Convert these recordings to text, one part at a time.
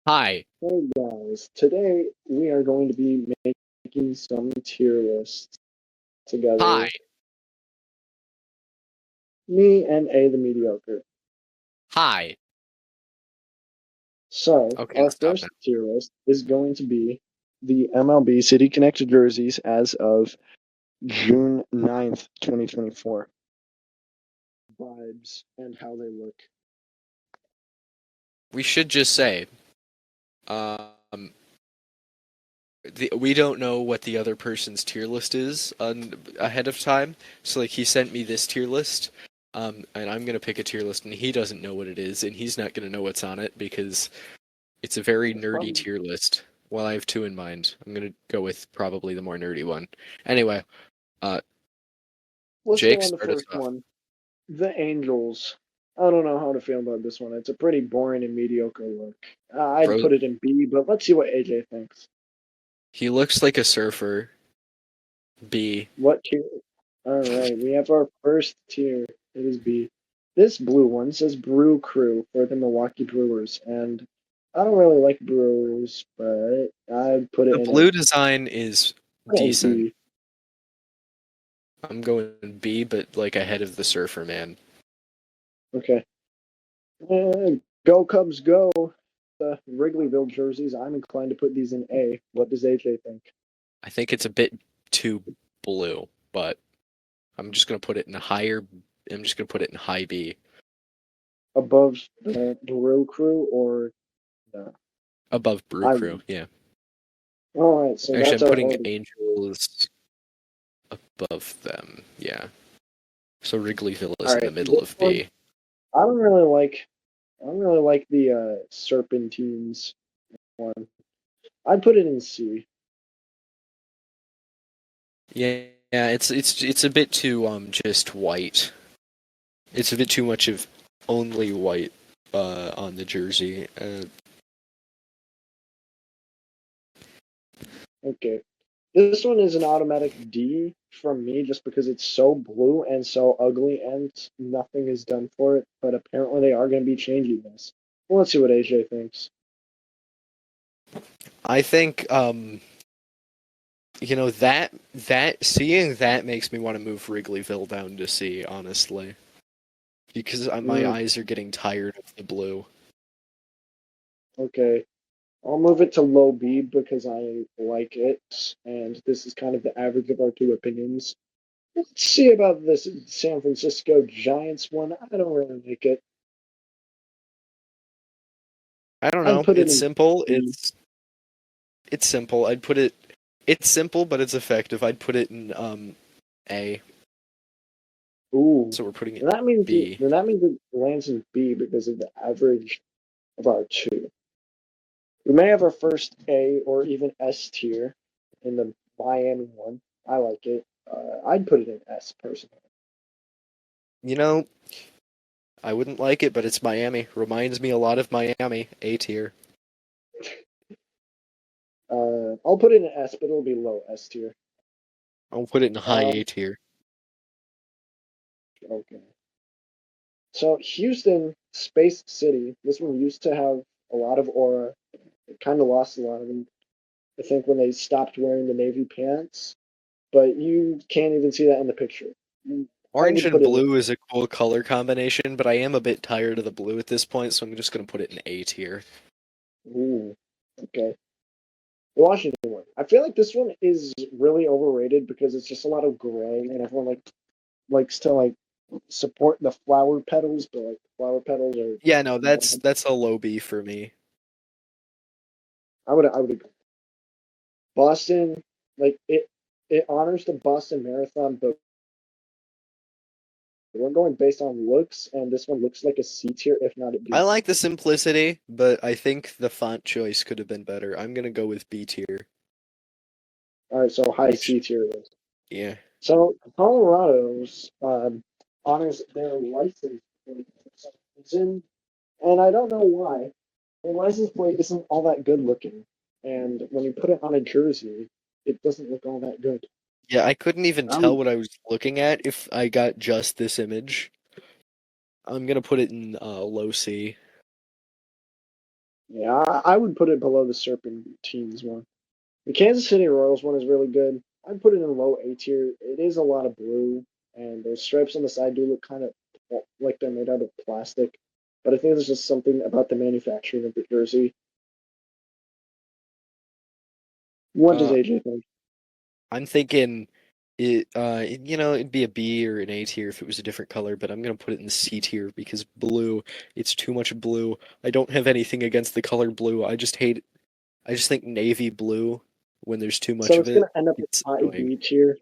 Hi. Hey guys, today we are going to be making some tier lists Hi. together. Me and A the Mediocre. Hi. So, Okay, I'll our stop now. first tier list is going to be the MLB City Connected jerseys as of June 9th, 2024. Vibes and how they look. We should just say, um, we don't know what the other person's tier list is ahead of time. So, like, he sent me this tier list, and I'm gonna pick a tier list, and he doesn't know what it is, and he's not gonna know what's on it because it's a very nerdy Probably, tier list. Well, I have two in mind. I'm gonna go with probably the more nerdy one. Anyway, uh, let's go Jake, on the start us first off. one. The Angels. I don't know how to feel about this one. It's a pretty boring and mediocre look. I'd Bro, put it in B, but let's see what AJ thinks. he looks like a surfer. B. What tier? All right, we have our first tier. It is B. This blue one says Brew Crew for the Milwaukee Brewers, and I don't really like Brewers, but I'd put it The in blue design is a decent. B. I'm going B, but like ahead of the Surfer Man. Okay. Go Cubs, go! The Wrigleyville jerseys. I'm inclined to put these in A. What does AJ think? I think it's a bit too blue, but I'm just gonna put it in higher. I'm just gonna put it in high B, Above the Brew Crew or no? above Brew I Crew. Yeah. all right, so Actually, that's I'm our putting order. Angels above them. Yeah. So Wrigleyville All is in the right, middle this of one B. I don't really like. I don't really like the Serpentines one. I'd put it in C. Yeah. Yeah. It's a bit too just white. It's a bit too much of only white on the jersey. Okay. This one is an automatic D from me just because it's so blue and so ugly and nothing is done for it, but apparently they are going to be changing this. Well, let's see what AJ thinks. I think that seeing that makes me want to move Wrigleyville down to C, honestly, because my Mm, eyes are getting tired of the blue. okay. I'll move it to low B because I like it, and this is kind of the average of our two opinions. Let's see about this San Francisco Giants one. I don't really like it. I don't I'd know. put it It's in simple. B. It's simple. I'd put it. It's simple, but it's effective. I'd put it in A. Ooh. So we're putting it And that means B. it lands in B because of the average of our two. We may have our first A or even S tier in the Miami one. I like it. I'd put it in S personally. You know, I wouldn't like it, but it's Miami. Reminds me a lot of Miami. A tier. I'll put it in S, but it'll be low S tier. I'll put it in high Um, A tier. okay. So Houston Space City. This one used to have a lot of aura. It kind of lost a lot of them. I think when they stopped wearing the navy pants, but you can't even see that in the picture. I Orange would and put it. blue is a cool color combination, but I am a bit tired of the blue at this point, so I'm just gonna put it in A tier. Ooh, okay. The Washington one. I feel like this one is really overrated because it's just a lot of gray, and everyone likes to support the flower petals, but like flower petals are. Yeah, no, that's a low B for me. I would agree. Boston, it honors the Boston Marathon, but we're going based on looks, and this one looks like a C tier, if not a I B. like the simplicity, but I think the font choice could have been better. I'm gonna go with B tier. All right, so high Which, C tier it is. yeah. So Colorado's honors their license plate for some reason, and I don't know why. Their license plate isn't all that good looking, and when you put it on a jersey, it doesn't look all that good. Yeah, I couldn't even tell Um, what I was looking at if I got just this image. I'm gonna put it in low C. Yeah, I would put it below the Serpentines one. The Kansas City Royals one is really good. I'd put it in low A tier. It is a lot of blue, and those stripes on the side do look kind of like they're made out of plastic. But I think there's just something about the manufacturing of the jersey. What does Uh, AJ think? I'm thinking it'd be a B or an A tier if it was a different color, but I'm gonna put it in the C tier because blue, it's too much blue. I don't have anything against the color blue. I just think navy blue when there's too much So of it's going it, to end up in it's high annoying. B tier.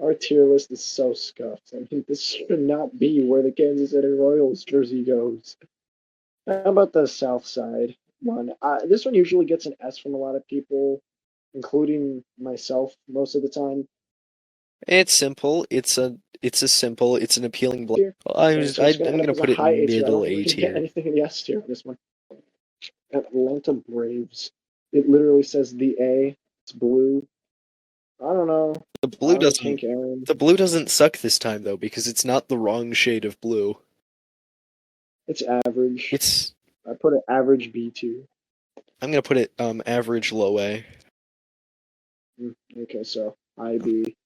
Our tier list is so scuffed. I mean, this should not be where the Kansas City Royals jersey goes. How about the South Side one? This one usually gets an S from a lot of people, including myself most of the time. It's simple. It's an appealing black. Tier. Okay, so it's going to I'm end up gonna as a put it high in A tier. I middle don't think A we can get tier. anything in the S tier on this one. Atlanta Braves. It literally says the A. It's blue. I don't know. The blue Aaron doesn't Kink Aaron. the blue doesn't suck this time though because it's not the wrong shade of blue. It's average. It's I put it average B tier. I'm gonna put it average low A. Okay, so IB.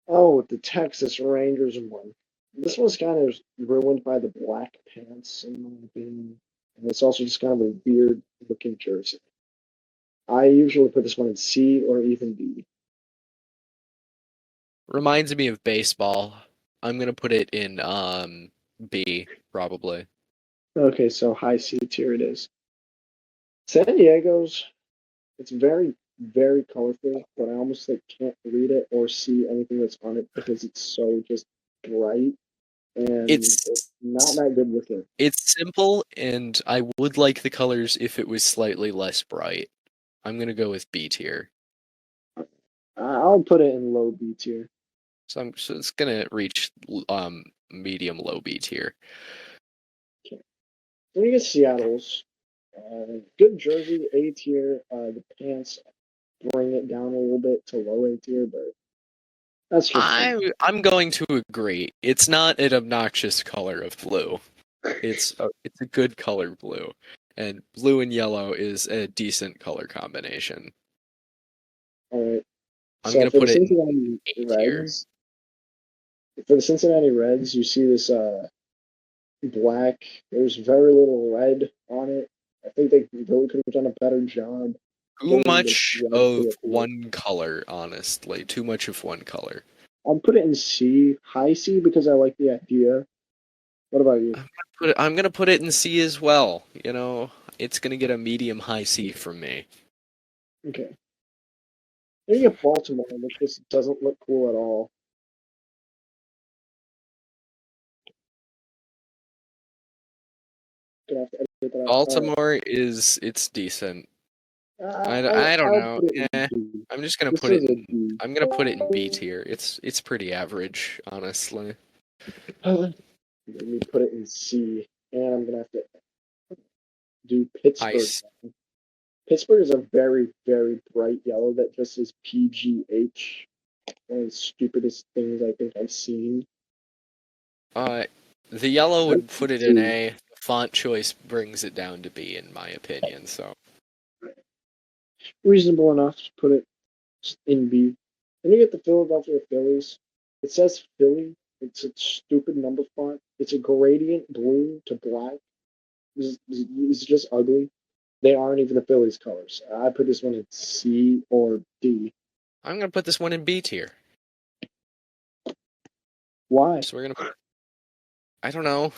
Oh, the Texas Rangers one. This one's kind of ruined by the black pants, in my opinion. And it's also just kind of a weird looking jersey. I usually put this one in C or even B. Reminds me of baseball. I'm gonna put it in B probably. Okay, so high C tier it is. San Diego's, it's very, very colorful, but I almost like can't read it or see anything that's on it because it's so just bright and it's It's not that good looking. it's simple and I would like the colors if it was slightly less bright. I'm gonna go with B tier. I'll put it in low B tier. So it's gonna reach medium low B tier. Okay. Then you get Seattle's. Good jersey, A tier. The pants bring it down a little bit to low A tier, but that's just me. I'm going to agree. It's not an obnoxious color of blue. It's a good color blue, and blue and yellow is a decent color combination. All right. I'm So gonna for the put it in Cincinnati A tier. Reds, you see this black. There's very little red on it. I think they really could have done a better job Too getting the much red of to appear. one color, honestly. Too much of one color. I'll put it in C, high C, because I like the idea. What about you? I'm gonna put it in C as well. You know, it's gonna get a medium high C from me. Okay. Then you get Baltimore, which just doesn't look cool at all. Gonna have to edit that out. All right. Baltimore is it's decent. I don't I'll know. put it in Eh, B. I'm just gonna This put it is a in. D. I'm gonna put it in B tier. It's pretty average, honestly. Let me put it in C, and I'm gonna have to do I Pittsburgh. Pittsburgh is a very, very bright yellow that just says PGH. One of the stupidest things I think I've seen. uh, the yellow But would put it in C, A. The font choice brings it down to B, in my opinion. So reasonable enough to put it in B. Then you get the Philadelphia Phillies. It says Philly. It's a stupid number font. It's a gradient blue to black. It's just ugly. They aren't even the Phillies colors. I put this one in C or D. I'm gonna put this one in B tier. Why? So we're gonna. I don't know.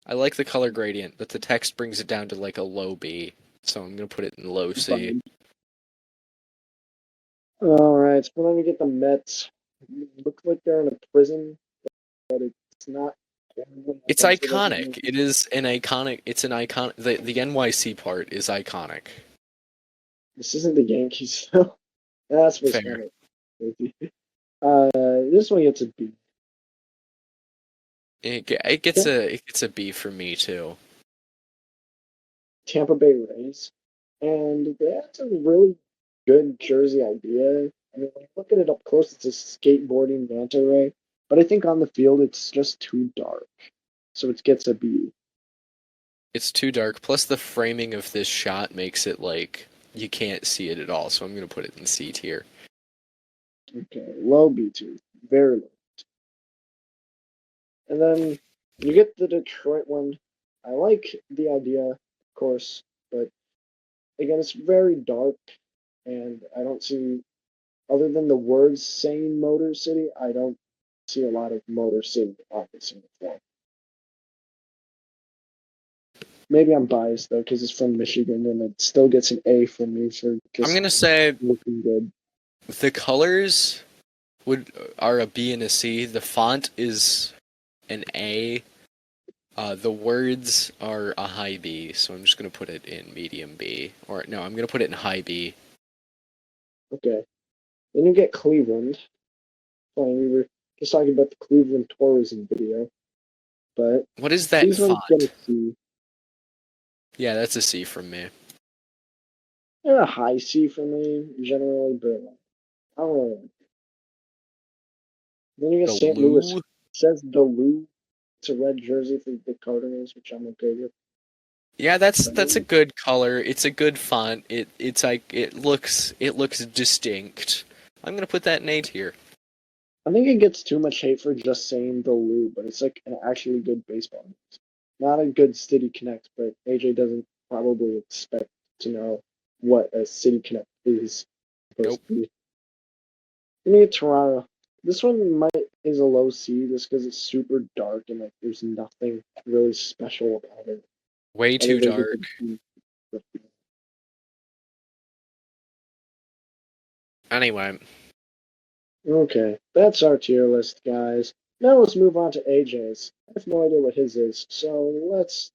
I like the color gradient, but the text brings it down to like a low B. So I'm gonna put it in low C. Fine. All right, so then we get the Mets. Looks like they're in a prison, but it's not terribly It's offensive as it iconic. might It be. is an iconic. It's an icon. The NYC part is iconic. This isn't the Yankees, though. That's what's Fair. kind of crazy. This one gets a B. It gets a B for me too. Tampa Bay Rays, and that's a really good jersey idea. I mean, when you look at it up close, it's a skateboarding manta ray, but I think on the field it's just too dark, so it gets a B. It's too dark. Plus, the framing of this shot makes it like you can't see it at all. So I'm gonna put it in C tier. Okay, low B tier, very low. And then you get the Detroit one. I like the idea, of course, but again, it's very dark, and I don't see, other than the words saying Motor City, I don't see a lot of Motor City on this uniform. Maybe I'm biased though, because it's from Michigan, and it still gets an A from me for I'm just gonna say looking good. the colors are a B and a C. The font is an A. The words are a high B, so I'm just gonna put it in medium B. Or no, I'm gonna put it in high B. Okay. Then you get Cleveland. Fine, we were just talking about the Cleveland tourism video, but What is that these ones get a font? C. Yeah, that's a C from me. They're a high C for me, generally, but I don't know. Then you get The St. Louis. Lou? It says the Lou. It's a red jersey for the Cardinals, which I'm okay with. Yeah, that's a good color. It's a good font. It's like it looks distinct. I'm gonna put that in A tier. I think it gets too much hate for just saying the Lou, but it's like an actually good baseball news. Not a good City Connect, but AJ doesn't probably expect to know what a City Connect is supposed Nope. to be. Give me Toronto. This one is a low C just because it's super dark and like there's nothing really special about it Way other too than dark. the Anyway, Okay, that's our tier list, guys. Now let's move on to AJ's. I have no idea what his is, so let's